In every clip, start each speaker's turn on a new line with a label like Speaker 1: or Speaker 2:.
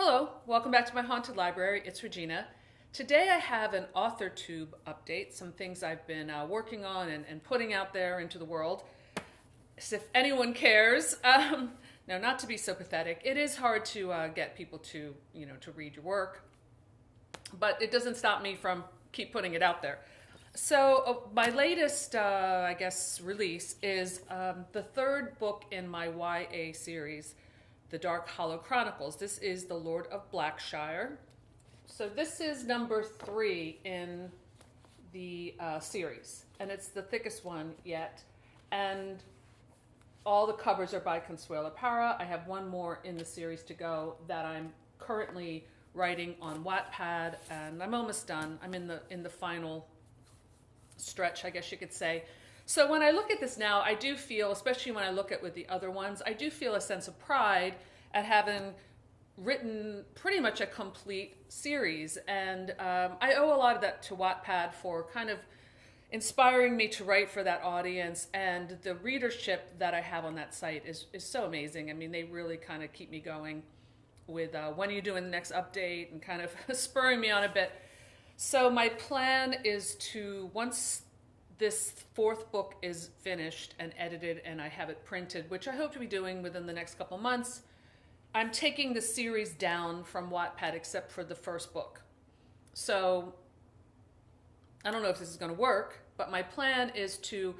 Speaker 1: Hello, welcome back to my haunted library. It's Regina. Today I have an Authortube update, some things I've been working on and putting out there into the world. So if anyone cares, now not to be so pathetic, it is hard to get people to, to read your work, but it doesn't stop me from keep putting it out there. So my latest, release is the third book in my YA series, The Dark Hollow Chronicles. This is The Lord of Blackshire. So this is number 3 in the series, and it's the thickest one yet. And all the covers are by Consuelo Parra. I have one more in the series to go that I'm currently writing on Wattpad, and I'm almost done. I'm in the final stretch, I guess you could say. So when I look at this now, I do feel, especially when I look at with the other ones, I do feel a sense of pride at having written pretty much a complete series. And I owe a lot of that to Wattpad for kind of inspiring me to write for that audience. And the readership that I have on that site is so amazing. I mean, they really kind of keep me going with when are you doing the next update and kind of spurring me on a bit. So my plan is to, once this 4th book is finished and edited and I have it printed, which I hope to be doing within the next couple months, I'm taking the series down from Wattpad except for the first book. So I don't know if this is going to work, but my plan is to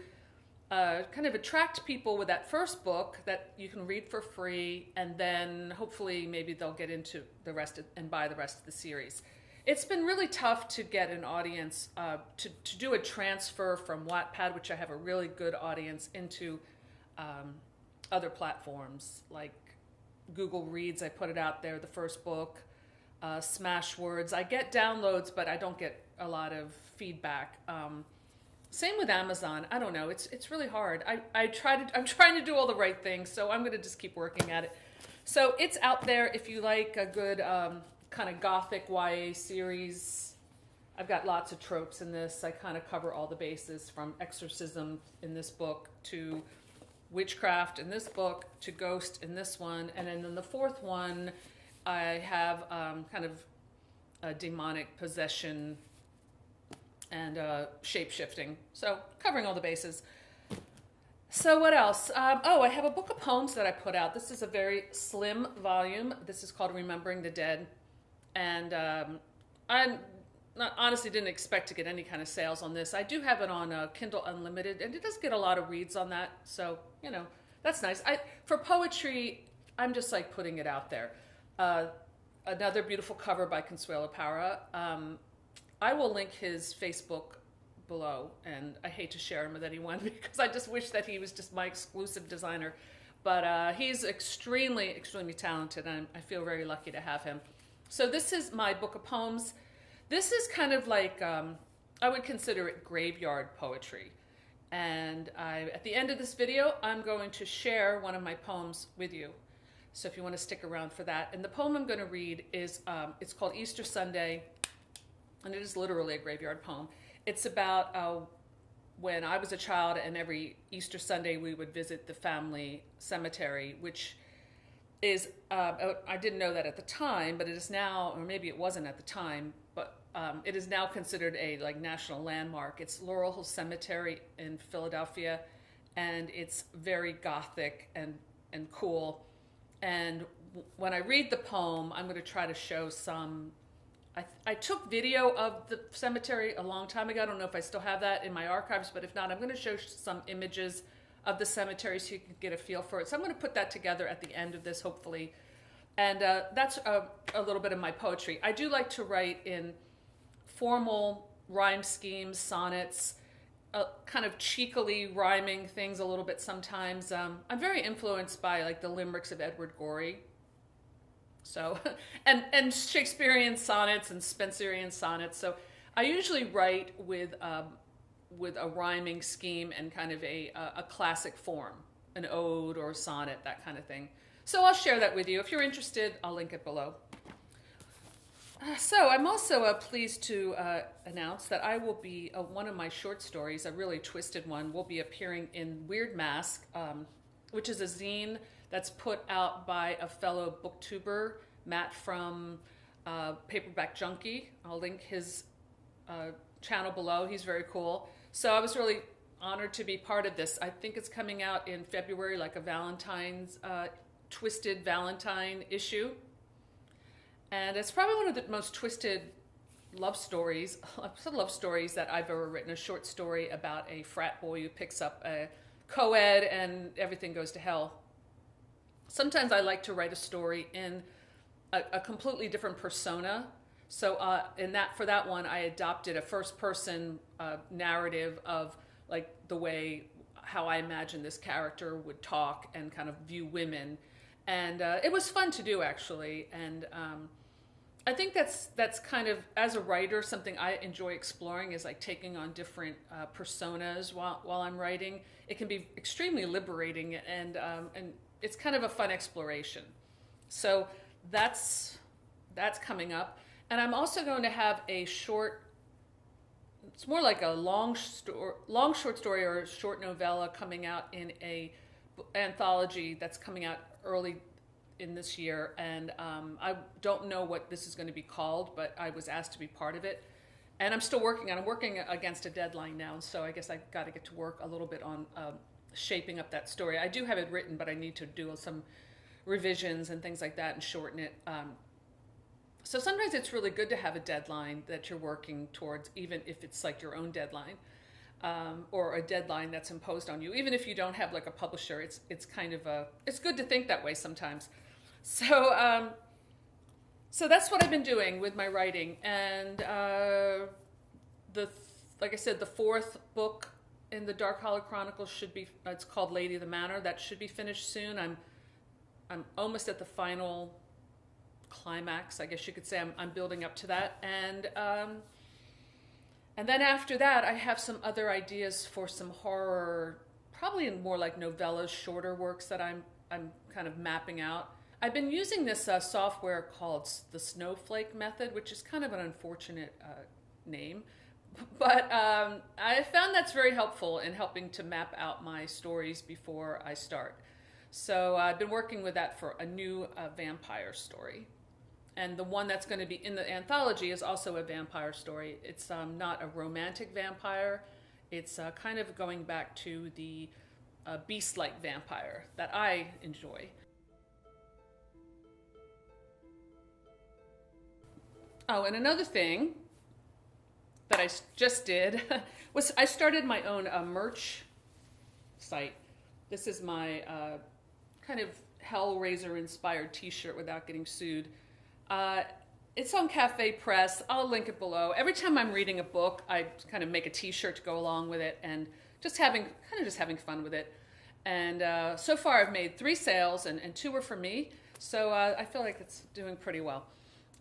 Speaker 1: kind of attract people with that first book that you can read for free, and then hopefully maybe they'll get into the rest and buy the rest of the series. It's been really tough to get an audience to do a transfer from Wattpad, which I have a really good audience, into other platforms like Google Reads. I put it out there, the first book, Smashwords. I get downloads, but I don't get a lot of feedback. Same with Amazon. I don't know. It's really hard. I'm trying to do all the right things, so I'm going to just keep working at it. So it's out there if you like a good kind of gothic YA series. I've got lots of tropes in this. I kind of cover all the bases, from exorcism in this book to witchcraft in this book to ghost in this one. And then in the 4th one, I have kind of a demonic possession and shape-shifting. So covering all the bases. So what else? I have a book of poems that I put out. This is a very slim volume. This is called Remembering the Dead. And I honestly didn't expect to get any kind of sales on this. I do have it on Kindle Unlimited, and it does get a lot of reads on that. So, that's nice. For poetry, I'm just like putting it out there. Another beautiful cover by Consuelo Parra. I will link his Facebook below, and I hate to share him with anyone because I just wish that he was just my exclusive designer. But he's extremely, extremely talented, and I feel very lucky to have him. So this is my book of poems. This is kind of like, I would consider it graveyard poetry. And at the end of this video, I'm going to share one of my poems with you. So if you want to stick around for that. And the poem I'm going to read is, it's called Easter Sunday, and it is literally a graveyard poem. It's about when I was a child, and every Easter Sunday we would visit the family cemetery, which is, I didn't know that at the time, but it is now, or maybe it wasn't at the time, but it is now considered a national landmark. It's Laurel Hill Cemetery in Philadelphia, and it's very gothic and cool. And when I read the poem, I'm going to try to show some. I took video of the cemetery a long time ago. I don't know if I still have that in my archives, but if not, I'm going to show some images of the cemetery so you can get a feel for it. So I'm going to put that together at the end of this, hopefully. And that's a little bit of my poetry. I do like to write in formal rhyme schemes, sonnets, kind of cheekily rhyming things a little bit sometimes. I'm very influenced by the limericks of Edward Gorey. So, and Shakespearean sonnets and Spenserian sonnets. So I usually write with a rhyming scheme and kind of a classic form, an ode or a sonnet, that kind of thing. So I'll share that with you. If you're interested, I'll link it below. So I'm also pleased to announce that I will be, one of my short stories, a really twisted one, will be appearing in Weird Mask, which is a zine that's put out by a fellow booktuber Matt from Paperback Junkie. I'll link his channel below. He's very cool. So I was really honored to be part of this. I think it's coming out in February, like a Valentine's, twisted Valentine issue. And it's probably one of the most twisted love stories that I've ever written. A short story about a frat boy who picks up a co-ed and everything goes to hell. Sometimes I like to write a story in a completely different persona. So for that one, I adopted a first-person narrative of like the way how I imagine this character would talk and kind of view women, and it was fun to do actually. And I think that's kind of, as a writer, something I enjoy exploring, is like taking on different personas while I'm writing. It can be extremely liberating, and it's kind of a fun exploration. So that's coming up. And I'm also going to have a short, it's more like a long short story or a short novella coming out in a anthology that's coming out early in this year. And I don't know what this is going to be called, but I was asked to be part of it. And I'm still working on it. I'm working against a deadline now, so I guess I've got to get to work a little bit on shaping up that story. I do have it written, but I need to do some revisions and things like that and shorten it. So sometimes it's really good to have a deadline that you're working towards, even if it's like your own deadline, or a deadline that's imposed on you. Even if you don't have like a publisher, it's kind of it's good to think that way sometimes. So so that's what I've been doing with my writing. And like I said, the fourth book in the Dark Hollow Chronicles should be, it's called Lady of the Manor. That should be finished soon. I'm almost at the final climax, I guess you could say. I'm building up to that, and then after that, I have some other ideas for some horror, probably in more like novellas, shorter works that I'm kind of mapping out. I've been using this software called the Snowflake Method, which is kind of an unfortunate name, but I found that's very helpful in helping to map out my stories before I start. So I've been working with that for a new vampire story. And the one that's going to be in the anthology is also a vampire story. It's not a romantic vampire. It's kind of going back to the beast-like vampire that I enjoy. Oh, and another thing that I just did was I started my own merch site. This is my kind of Hellraiser-inspired t-shirt without getting sued. It's on Cafe Press. I'll link it below. Every time I'm reading a book, I kind of make a t-shirt to go along with it, and just having fun with it. And so far I've made 3 sales, and 2 were for me. So I feel like it's doing pretty well.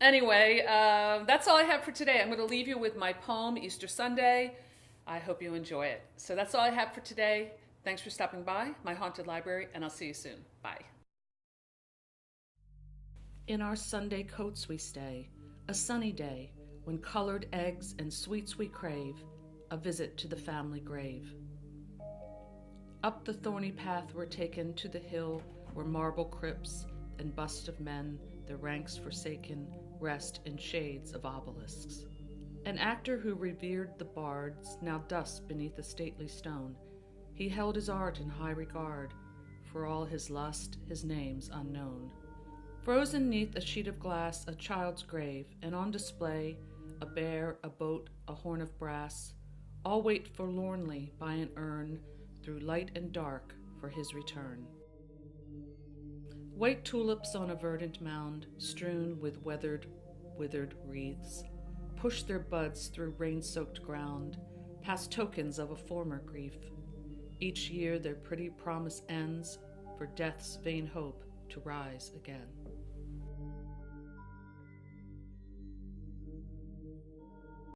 Speaker 1: Anyway, that's all I have for today. I'm going to leave you with my poem, Easter Sunday. I hope you enjoy it. So that's all I have for today. Thanks for stopping by my haunted library, and I'll see you soon. Bye. In our Sunday coats we stay, a sunny day, when colored eggs and sweets we crave, a visit to the family grave. Up the thorny path we're taken to the hill where marble crypts and busts of men, their ranks forsaken, rest in shades of obelisks. An actor who revered the bards, now dust beneath a stately stone. He held his art in high regard, for all his lust, his name's unknown. Frozen neath a sheet of glass, a child's grave, and on display, a bear, a boat, a horn of brass, all wait forlornly by an urn, through light and dark, for his return. White tulips on a verdant mound, strewn with withered wreaths, push their buds through rain-soaked ground, past tokens of a former grief. Each year their pretty promise ends, for death's vain hope to rise again.